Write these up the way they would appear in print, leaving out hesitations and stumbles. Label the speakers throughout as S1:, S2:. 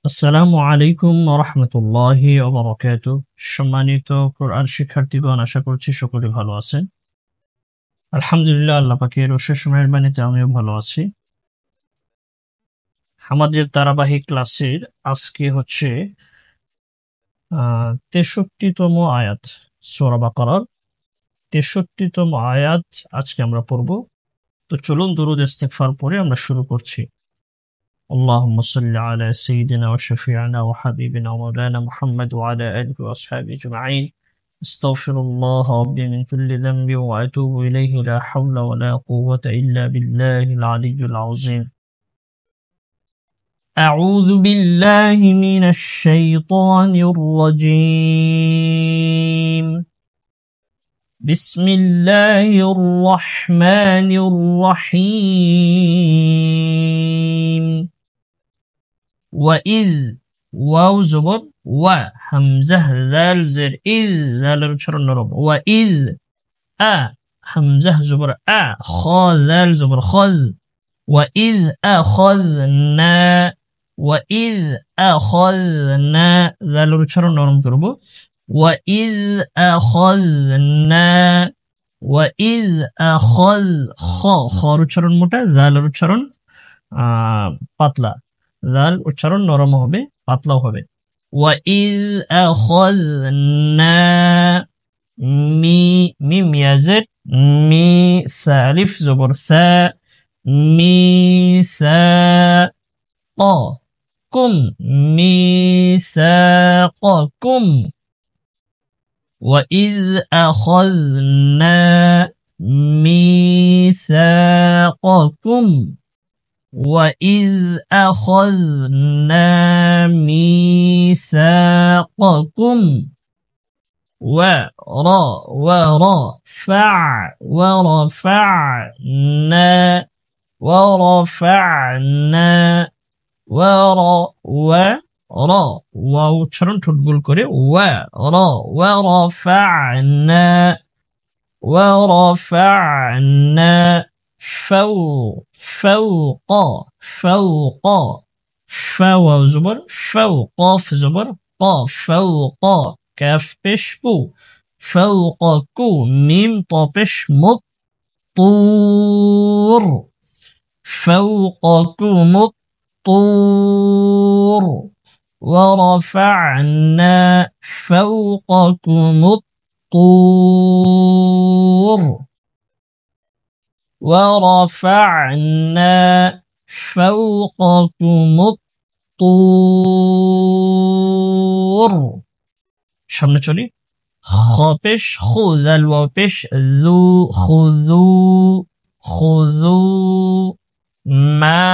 S1: আসসালামু আলাইকুম ওয়া রাহমাতুল্লাহি ওয়া বারাকাতুহু। সম্মানিত কোরআন শিক্ষার্থীগণ, আশা করছি সকলে ভালো আছেন। আলহামদুলিল্লাহ, আল্লাহ পাকের অশেষ মেহেরবানিতে আমিও ভালো আছি। আমাদের ধারাবাহিক ক্লাসের আজকে হচ্ছে 63তম আয়াত, সূরা বাকারার 63তম আয়াত আজকে আমরা পড়ব। তো চলুন দুরূদ ইস্তিগফার পড়ে আমরা শুরু করছি। اللهم صل على سيدنا وشفيعنا وحبيبنا ومولانا محمد وعلى آله وأصحابه أجمعين. استغفر الله ربي من كل ذنب وأتوب إليه، لا حول ولا قوة إلا بالله العلي العظيم. أعوذ بالله من الشيطان الرجيم. بسم الله الرحمن الرحيم. وإذ واو زبر و همزة ذال زر إذ ذال رشر النرب وإذ همزة زبر خا ذال زبر خذ وإذ أخذنا ذال رشر النرب كرب وإذ أخذ خا رشر المتا ذال رشر পাতলা, লাল উচ্চারণ নরম হবে, পাতলাও হবে। ওয়াইজ আখাযনা মিম ইয়াজিদ মি সালিফ জবর সা মিসাকুম মিসাকাকুম ওয়াইজ আখাযনা মিসাকাকুম وَإِذْ أَخَذْنَا مِيثَاقَكُمْ ওয়াও উচ্চারণ ঠোঁটগুল করে ورفعنا فوق فو زبر فوق قاف زبر قاف فوق كاف بش كو فوق كو ميم طابش مطور فوقكم الطور ورفعنا فوقكم الطور ورفعنا فوقكم الطور সামনে চলি। خابش خذ الوابش ذو خذوا ما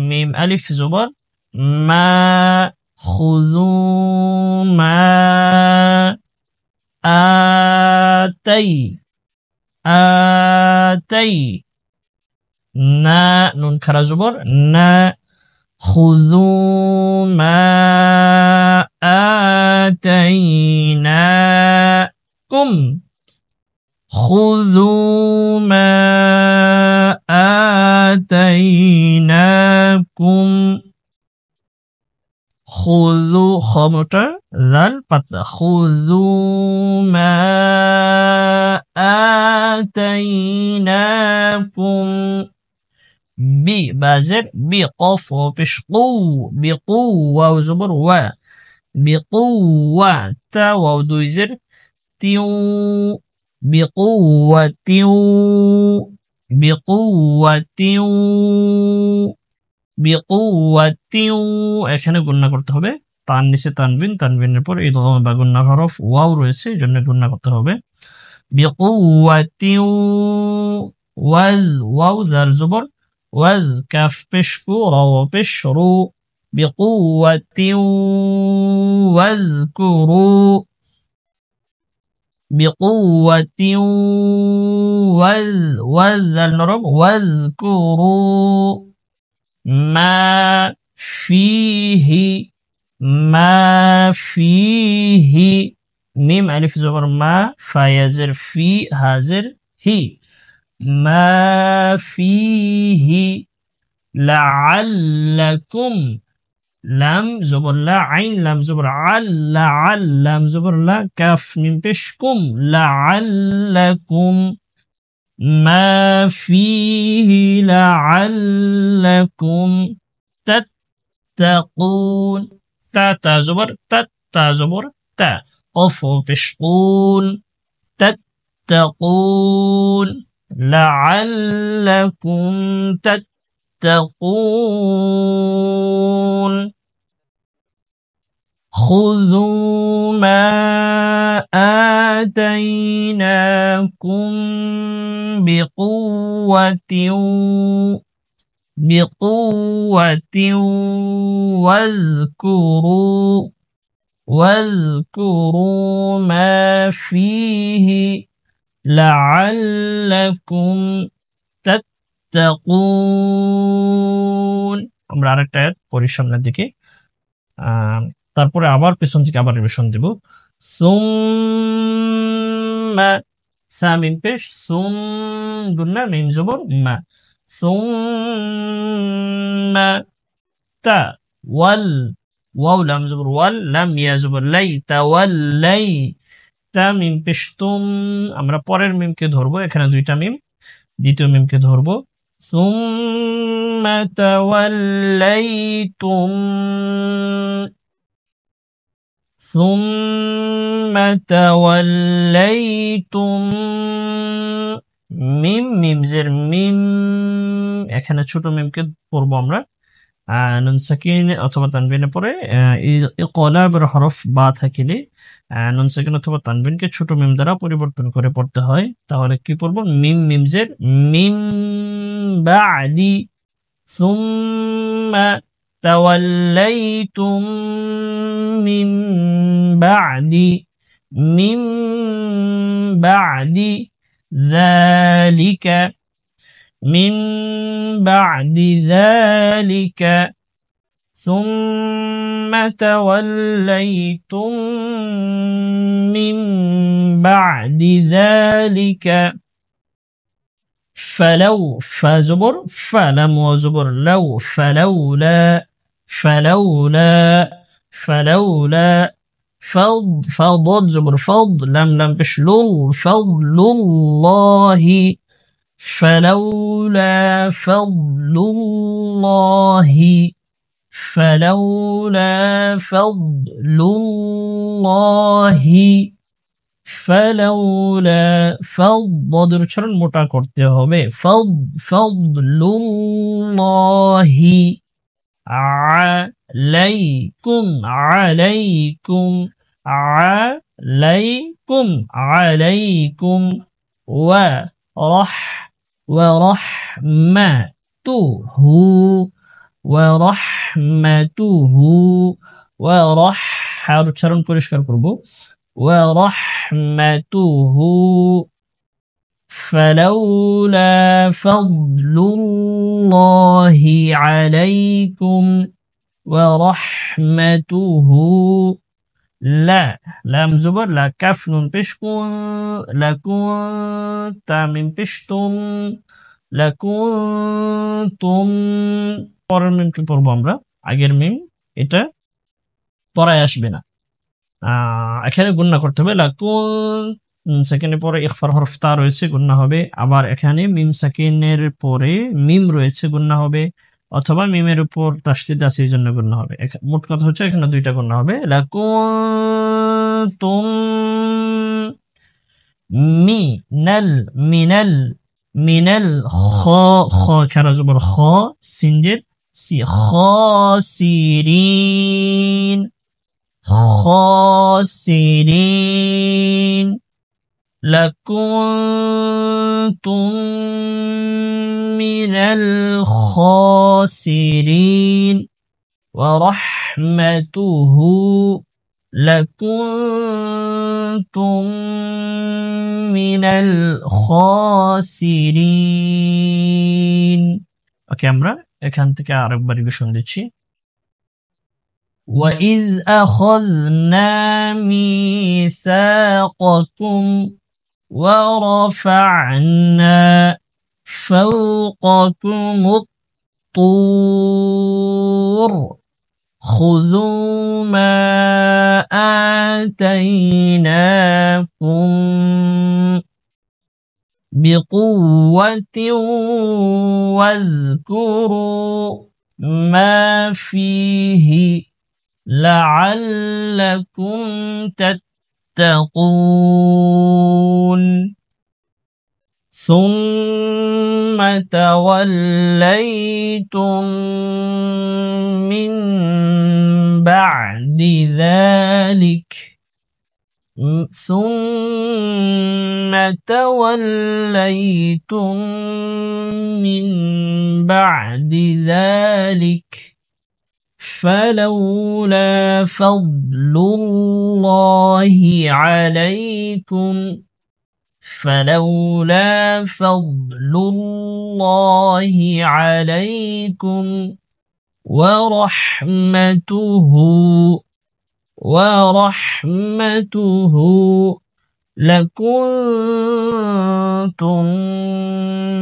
S1: ميم ألف زبر ما خذوا ما آتي না নুন খারা জবর না خذوا ما آتيناكم خذوا ما آتيناكم خذوا خمطة ذال পাতলা خذوا ما آتيناكم بازر بقاف وبشقو بقوة وزبر بقوة تا ودوزر تيو بقوة এখানে গুণনা করতে হবে। তার নিচে তানবিনের পর ইদগাম বা গুণনা হরফ ওয়াও রয়েছে, এজন্য গুণনা করতে হবে। بقوة واو ذال زبر وذ كاف بشكو رو بشرو بقوة واذكروا بقوة وذ النرب واذكروا ما فيه ميم ألف زبر ما فيزر في هازر هي ما فيه لعلكم লাম জবর লা, আইন লাম জবর আল, লা আল, লাম জবর লা, কাফ মিম পেশ কুম, লা আল্লাকুম, মা ফিহি লা আল্লাকুম তাত্তাকুন, তা তা জবর তাত, তা জবর তা, কফ পেশ কুন, তাত্তাকুন, লাআল্লাকুম তাত্তাকুন। خذوا ما آتيناكم بقوة واذكروا ما فيه لعلكم تتقون। আমরা আরেকটা আয়াত পড়ি সামনের দিকে, তারপরে আবার পেছন থেকে আবার রিভিশন দেব। সুম্মা, সা মিম পেশ, সুম গুন্না, মিম জবর মা, সুম্মা তা, ওয়াল, ওয়াও লাম জবর ওয়াল, লাম ইয়া জবর লাই, তাওয়াল্লাই, তা মিম পেশ তুম, আমরা পরের মিমকে ধরবো, এখানে দুইটা মিম, দ্বিতীয় মিমকে ধরবো। সুম্মা তাওয়াল্লাইতুম, ثم توليتم, মিম মিম জের মিম, এখানে ছোট মিমকে পড়বো আমরা, নুন সাকিন অথবা তানবিনে পরে ইকলাবের হরফ বা থাকিলে নুন সাকিন অথবা তানবিনকে ছোট মিম দ্বারা পরিবর্তন করে পড়তে হয়। তাহলে কি পড়বো? মিম মিম জের মিম, বাদি, সুম্মা তাওয়াল্লাইতুম মিন বাদি, মিন বাদি যালিকা, মিন বাদি যালিকা, ثم توليتم من بعد ذلك فلو، فزبر فلم وزبر لو، فلولا فض زبر فض، لم بشلل، فضل الله، فلولا فضل الله، فلولا فضل الله، فلولا فضل উচ্চারণ মোটা করতে হবে, ফضلুল্লাহি আলাইকুম, আলাইকুম, আলাইকুম, আলাইকুম, ওয়ারহমাতুহু, ওয়ারহমাতুহু, ওয়ারহার উচ্চারণ পরিষ্কার করব, ওয়ারহমাতুহু, فلولا فضل الله عليكم ورحمته لا، لام زبر لا، كاف نون بشكون، لكنت من بشتم، لكنتم, পরের মিমকে পড়বো আমরা, আগের মিম এটা পড়ায় আসবে না, এখানে গুণনা করতে হবে, লাকুন সাকিনের পরে ইখফার হরফ তা রয়েছে, গুণনা হবে, আবার এখানে মিম সাকিনের পরে মিম রয়েছে, গুণনা হবে, অথবা মিমের উপর তাসদীদ আছে এই জন্য গুণনা হবে। মোট কথা হচ্ছে এখানে দুইটা গুণনা হবে, লাকুনতুম মিনাল, মিনাল, মিনাল, খ, খ খারা জবর খ, সিনজের সি, খাসিরিন, خاسرين، لكنتم من الخاسرين، ورحمته لكنتم من الخاسرين। ওকে, আমরা এখান থেকে আরেকবার রিভিশন দিচ্ছি। وَإِذْ أَخَذْنَا مِيثَاقَكُمْ وَرَفَعْنَا فَوْقَكُمُ الطُّورَ خذوا ما آتيناكم بقوة واذكروا ما فيه لعلكم تتقون ثم توليتم من بعد ذلك ثم توليتم من بعد ذلك فلولا فضل الله عليكم ورحمته لكنتم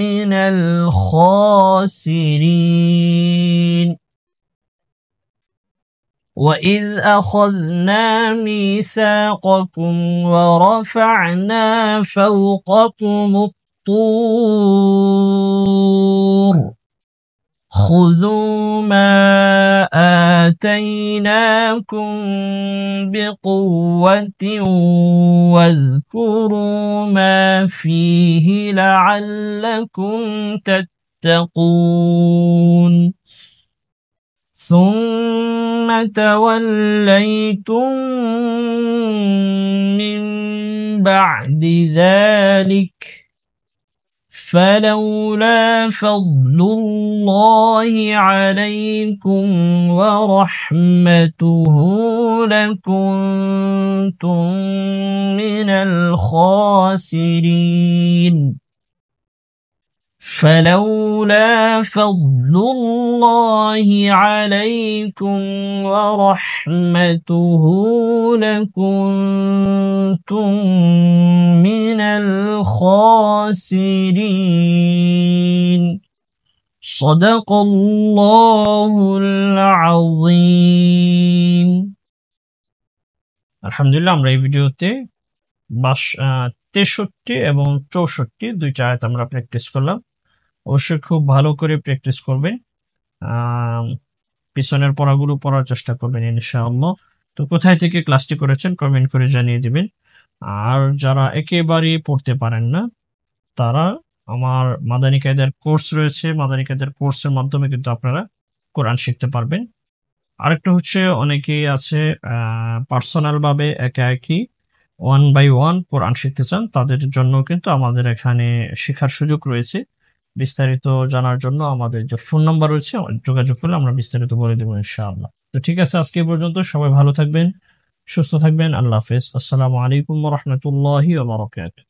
S1: من الخاسرين وإذ أخذنا ميثاقكم ورفعنا فوقكم الطور خذوا ما آتيناكم بقوة واذكروا ما فيه لعلكم تتقون ثم توليتم من بعد ذلك فلولا فضل الله عليكم ورحمته لكنتم من الخاسرين فلولا فضل الله عليكم ورحمته لكنتم من الخاسرين صدق الله العظيم আলহামদুলিল্লাহ আমরা এই ভিডিওতে 63 এবং 64 দুইটা আয়াত আমরা প্র্যাকটিস করলাম। অবশ্যই খুব ভালো করে প্র্যাকটিস করবেন, পিছনের পড়াগুলো পড়ার চেষ্টা করবেন ইনশাআল্লাহ। তো কোথায় থেকে ক্লাসটি করেছেন কমেন্ট করে জানিয়ে দিবেন। আর যারা একেবারেই পড়তে পারেন না তারা আমার মাদানী কায়দার কোর্স রয়েছে, মাদানী কায়দার কোর্সের মাধ্যমে কিন্তু আপনারা কোরআন শিখতে পারবেন। আরেকটা হচ্ছে অনেকেই আছে পার্সোনাল ভাবে একাকি 1 by 1 কোরআন শিখতে চান, তাদের জন্য কিন্তু আমাদের এখানে শেখার সুযোগ রয়েছে। বিস্তারিত জানার জন্য আমাদের যে ফোন নাম্বার রয়েছে যোগাযোগ করলে আমরা বিস্তারিত বলে দেবো ইনশাআল্লাহ। তো ঠিক আছে, আজকে পর্যন্ত সবাই ভালো থাকবেন, সুস্থ থাকবেন। আল্লাহ হাফেজ। আসসালামু আলাইকুম ওয়া রাহমাতুল্লাহি ওয়া বারাকাতুহু।